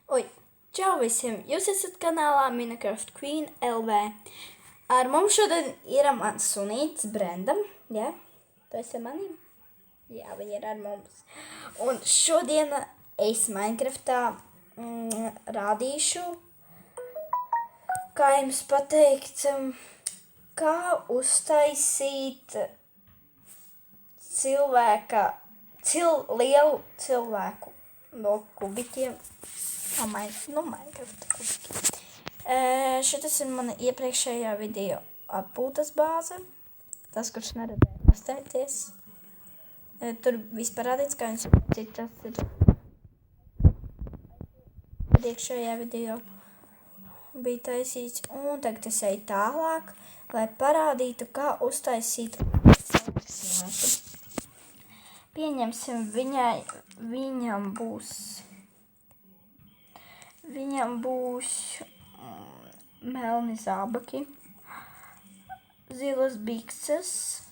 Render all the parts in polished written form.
Oi, čau visiem! Jūs esat kanālā Minecraft Queen LV. Ar mums šodien ir mans sunīts Brenda. Jā, tu esi ar maniem? Jā, viņa ir ar mums. Un šodien es Minecraftā rādīšu, kā jums pateikt, kā uztaisīt lielu cilvēku no kubiķiem. Minecraft kubiķi. Šitas ir mana iepriekšējā video atpūtas bāze. Tas, kurš neredzēja, pastāties. Tur viss parādīts, kā jums citas ir iepriekšējā video bija taisīts. Un tagad es eju tālāk, lai parādītu, kā uztaisīt slēpu. Pieņemsim, viņam būs melni zābaki, zilas bikses,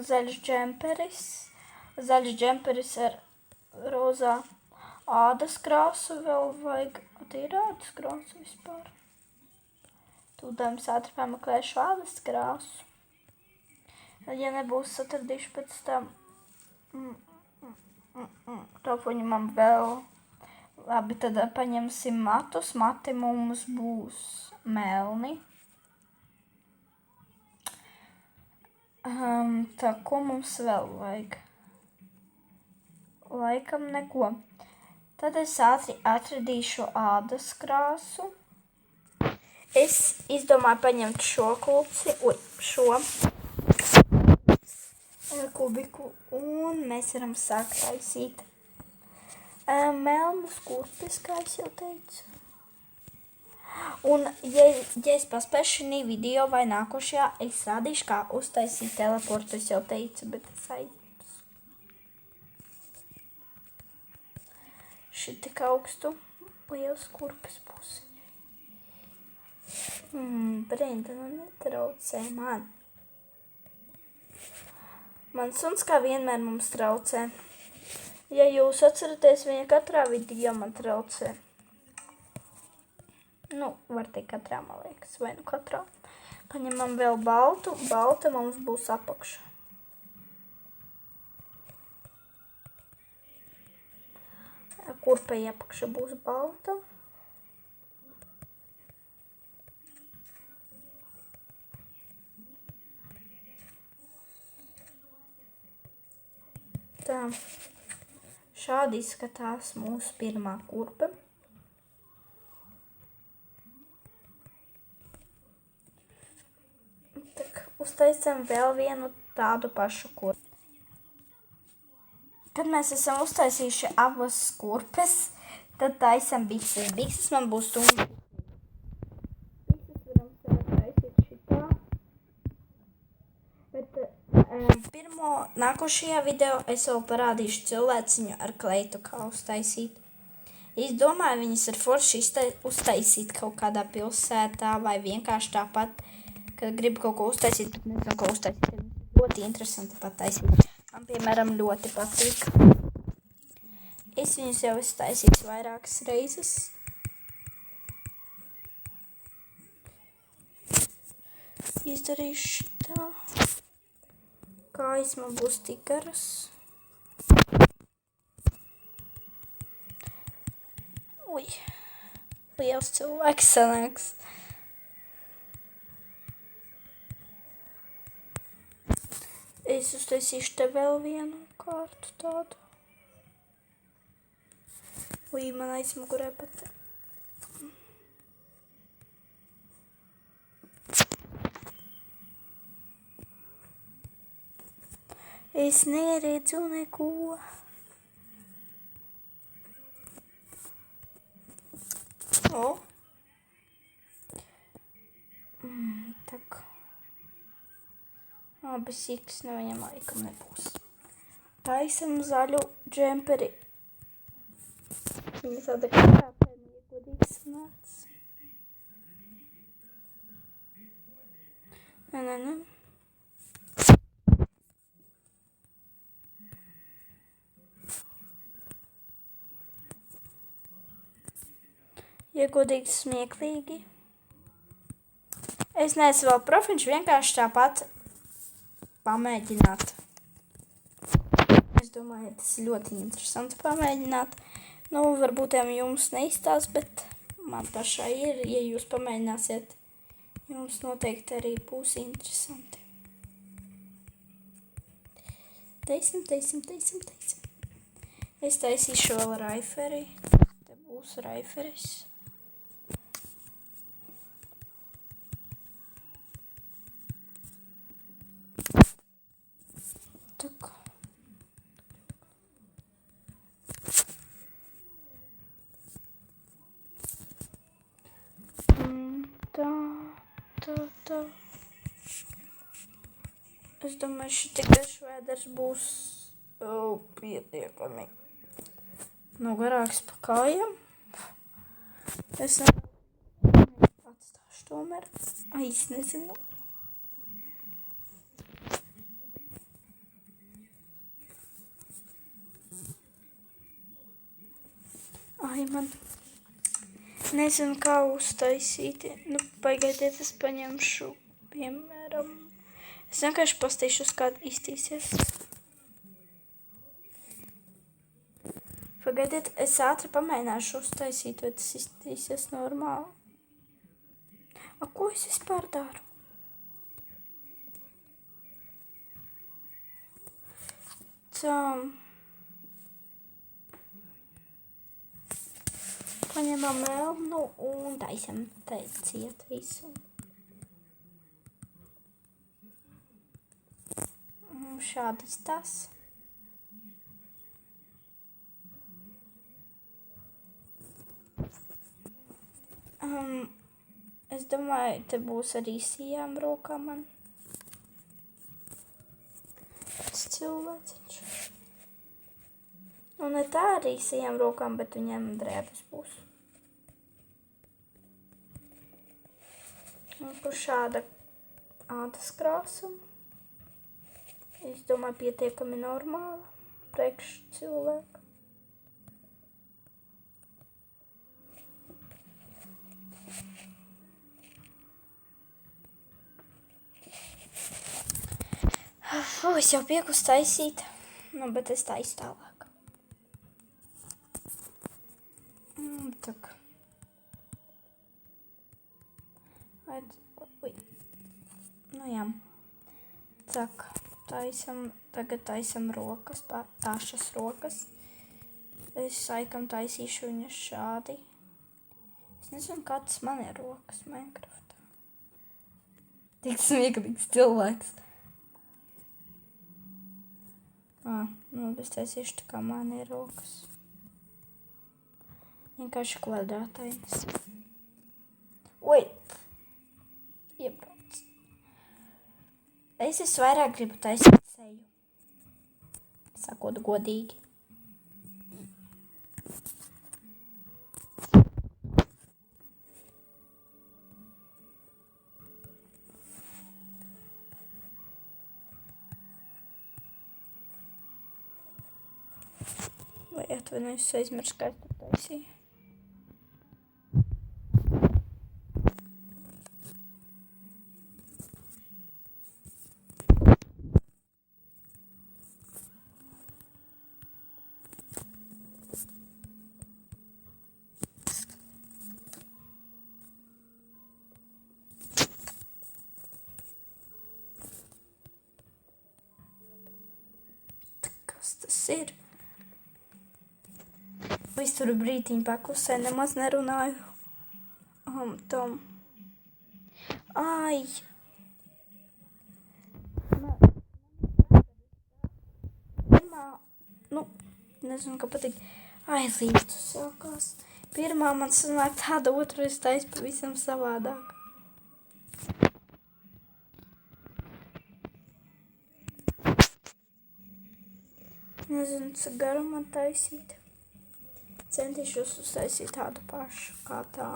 zaļš džemperis ar rozā ādas krāsu vēl vajag. Te ir ādas krāsa vispār. Tūdams ātri pameklēšu ādas krāsu. Ja nebūs atradīšu pēc tam to paņemam vēl. Labi, tad paņemsim matus. Mati mums būs melni. Tā, ko mums vēl vajag? Laikam neko. Tad es ātri atradīšu ādas krāsu. Es izdomāju paņemt šo kluci, šo kubiku, un mēs varam sākt taisīt melnus kurpes, kā es jau teicu. Un, ja es paspēšu šī video vai nākošajā, es rādīšu, kā uztaisīt teleportu, es jau teicu, bet es aizmirsu. Šī tik augstu liels kurpes būs. Brenda, netraucē man. Mans suns kā vienmēr mums traucē. Ja jūs atceraties, viņa katrā video man traucē. Var teikt katrā, man liekas, vai katrā. Paņemam vēl baltu. Balta mums būs apakša. Kurpei apakša būs balta. Tā, šādi izskatās mūsu pirmā kurpe. Tak, uztaisam vēl vienu tādu pašu kurpi. Kad mēs esam uztaisījuši abas kurpes, tad taisam bikses. Bikses man būs stundas. Bikses varam taisīt šitā. Bet nākošajā video es vēl parādīšu cilvēciņu ar kleitu, kā uztaisīt. Es domāju, viņas ir forši uztaisīt kaut kādā pilsētā vai vienkārši tāpat, kad gribu kaut ko uztaisīt, bet nezinu, ko uztaisīt. Ļoti interesanti pataisīt. Man, piemēram, ļoti patīk. Es viņus jau esmu taisījis vairākas reizes. Izdarīšu tā. Kājas man būs tik garas. Liels cilvēks sanāks. Es uztaisīšu te vēl vienu kārtu tādu. Man aizmugurē pat. Es neredzu neko. Tak. Bez siksna viņam laikam nebūs. Taisam zaļu džemperi. Viņa tāda katrā pēdējā godīgi sanāca. Ja godīgi smieklīgi. Es neesmu vēl profiņš, vienkārši tāpat pamēģināt. Es domāju, tas ir ļoti interesanti pamēģināt. Nu, varbūt jums neizstās, bet man pašai ir. Ja jūs pamēģināsiet, jums noteikti arī būs interesanti. Teisim. Es taisīšu vēl raiferi. Te būs raiferis. Tak. Tā. Es domāju, šitais švēders būs pietiekami garāks pa kājām. Es atstāšu tomēr. Es nezinu. Man nezinu, kā uztaisīt. Nu, pagaidiet, es paņemšu, piemēram. Es vienkārši pastīšu, uz kādu iztīsies. Pagaidiet, es ātri pamēģināšu uztaisīt, vai tas iztīsies normāli. Ko es vispār daru? Tā. Paņemam melnu un taisam ciet visu. Šādi tas. Es domāju, te būs arī sijām rokā man. Tas cilvēciņš. Un ne tā arī sijām rokām, bet viņiem drēbes būs. Un kur šāda ādas krāsa. Es domāju, pietiekami normāla priekš cilvēka. Es jau piekus taisīt, bet es taisu tālāk. Tak. Jā. Tak, tagad taisam rokas, tāšas rokas. Es laikam taisīšu viņas šādi. Es nezinu, kāds man ir rokas Minecraftā. Tik smieklīgs cilvēks. Es taisīšu tā kā man ir rokas. Vienkārši kvadrātainas. Iebrauc. Es vairāk gribu taisīt seju. Sakot godīgi. Vai atvainojos, aizmirsu, kā es to taisīju. Kas tas ir? Es tur brītiņu paklusē, nemaz nerunāju. Tom. Ai! Nezinu, kā pateikt. Līdz sākās. Pirmā man sanāk tāda, otra es taisu pavisam savādāk. Nezinu, cik garu man taisīt. Centīšos uztaisīt tādu pašu kā tā.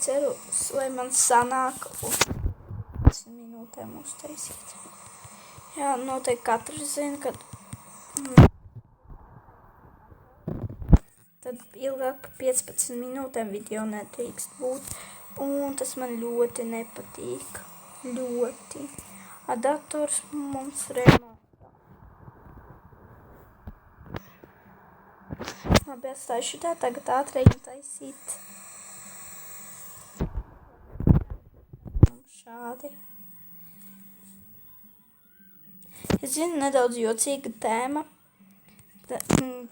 Ceru, lai man sanāk uz 10 minūtēm uztaisīt. Jā, noteikti katrs zina, kad tad ilgāk par 15 minūtēm video nedrīkst būt. Un tas man ļoti nepatīk. Ļoti. Dators mums remontā. Labi, atstāju šitā, tagad ātrēji taisīt. Šādi. Es zinu, nedaudz jocīga tēma.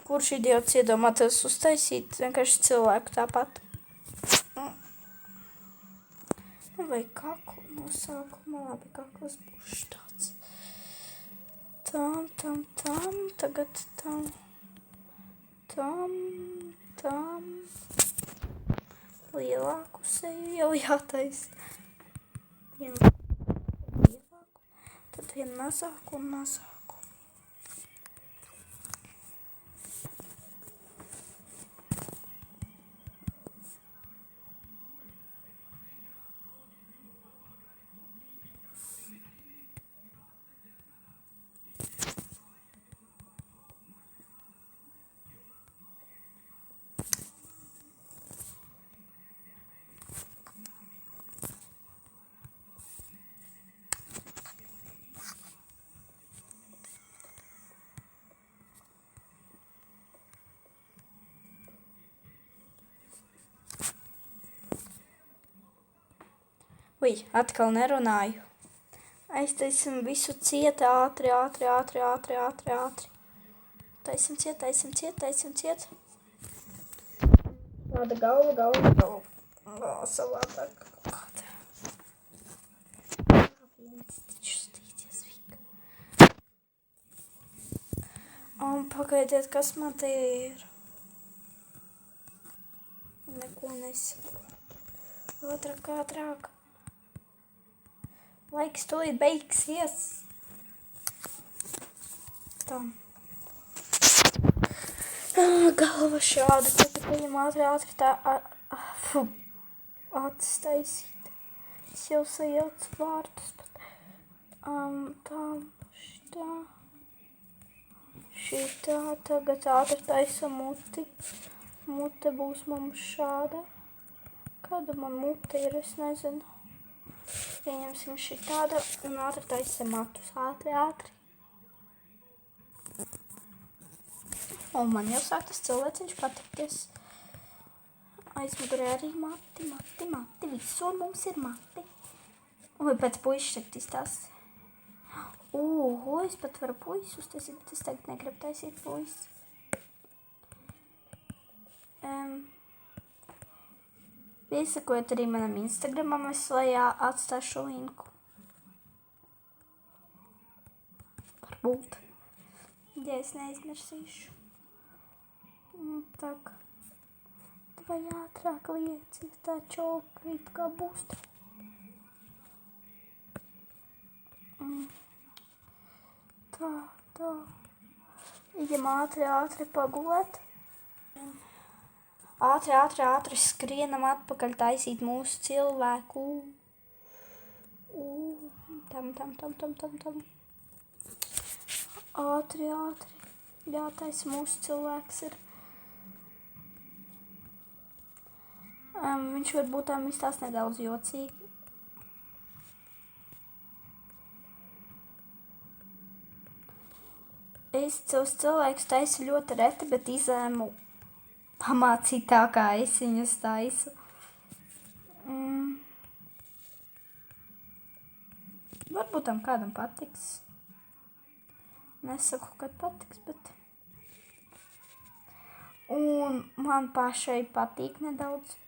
Kurš idiots iedomātos uztaisīt vienkārši cilvēku tāpat? Vai kaklu no sākuma, labi, kakls būs tāds. Tam, tagad tam. Lielāku seju jau jātaisa. Vienu lielāku, tad vienu mazāku un mazāku. Ui, atkal nerunāju. Aiztaisim visu ciet, ātri. Taisim ciet. Tāda galva. Savādāk kaut kāda. Viens taču stīties vika. Un pagaidiet, kas man te ir? Neko nesaprotu. Ātrāk. Laiks tūlīt beigsies. Tā. Galva šāda. Tad ejam ātri tā atstaisīt. Es jau sajaucu vārdus. Tā. Šitā. Tagad ātri taisa muti. Mute būs mums šāda. Kāda man mute ir, es nezinu. Pieņemsim šitāda un ātri taisam matus. Ātri. Un man jau sāk tas cilvēciņš patikties. Aizmugurē arī mati. Visur mums ir mati. Oi, pēc puišas šeit izstāst. Es pat varu puisu uztaisīt, bet es tagad negribu taisīt puisi. Piesakot arī manam Instagramam, es lejā atstāšu linku. Varbūt. Ja es neizmirsīšu. Tak. Vai ātrāk lieci, tā čauka it kā būs. Tā. Ejam ātri pagulēt. Ātri skrienam atpakaļ taisīt mūsu cilvēku. Tam. Ātri. Jātaisa mūsu cilvēks ir. Viņš varbūt tā izstās nedaudz jocīgi. Es savus cilvēkus taisu ļoti reti, bet izēmu pamācīt tā, kā es viņus taisu. Varbūt tam kādam patiks. Nesaku, kad patiks, bet... Un man pašai patīk nedaudz.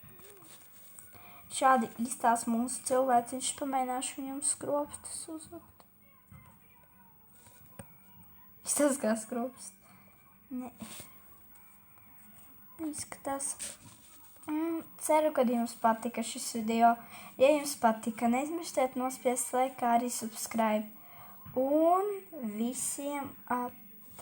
Šādi izstās mūsu cilvēciņš. Pamēģināšu viņam skropstas uzlikt. Izstās kā skropsts. Ne. Izskatās. Ceru, ka jums patika šis video. Ja jums patika, neizmirstiet nospiest laiku, arī subscribe. Un visiem